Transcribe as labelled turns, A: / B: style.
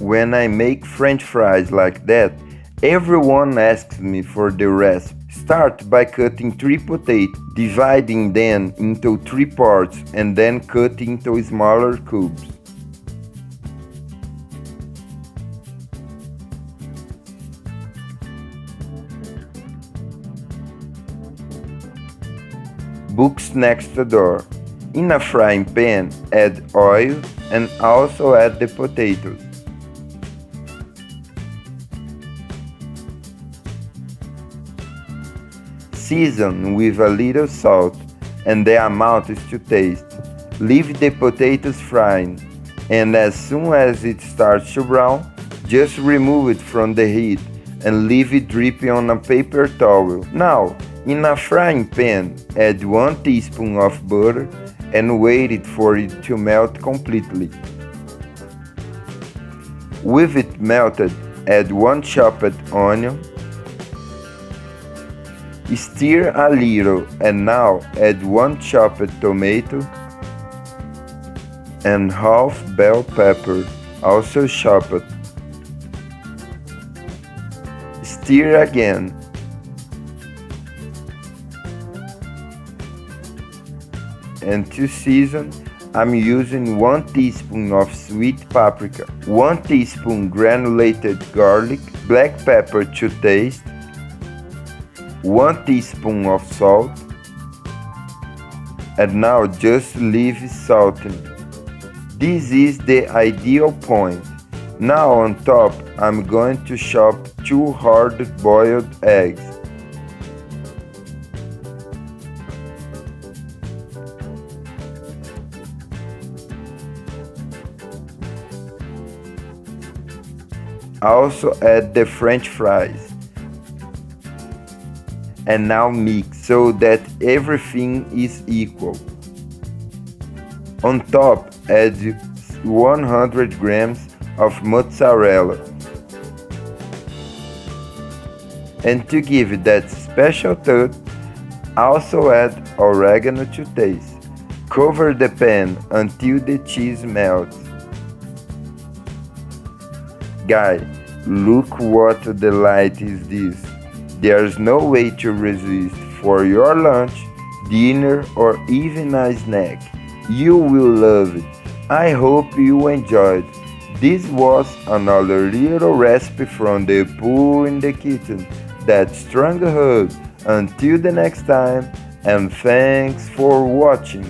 A: When I make French fries like that, everyone asks me for the recipe. Start by cutting 3 potatoes, dividing them into 3 parts and then cut into smaller cubes. Books next door. In a frying pan, add oil and also add the potatoes. Season with a little salt and the amount is to taste. Leave the potatoes frying, and as soon as it starts to brown, just remove it from the heat and leave it dripping on a paper towel. Now, in a frying pan, add 1 teaspoon of butter and wait for it to melt completely. With it melted, add 1 chopped onion. Stir a little and now add 1 chopped tomato and half bell pepper, also chopped. Stir again. And to season, I'm using 1 teaspoon of sweet paprika, 1 teaspoon granulated garlic, black pepper to taste, 1 teaspoon of salt, and now just leave salting. This is the ideal point. Now on top, I'm going to chop 2 hard-boiled eggs. Also add the French fries. And now mix so that everything is equal. On top, add 100 grams of mozzarella. And to give it that special touch, also add oregano to taste. Cover the pan until the cheese melts. Guys, look what delight is this. There's no way to resist for your lunch, dinner or even a snack. You will love it. I hope you enjoyed. This was another little recipe from the Pooh in the Kitchen. That strong hug. Until the next time, and thanks for watching.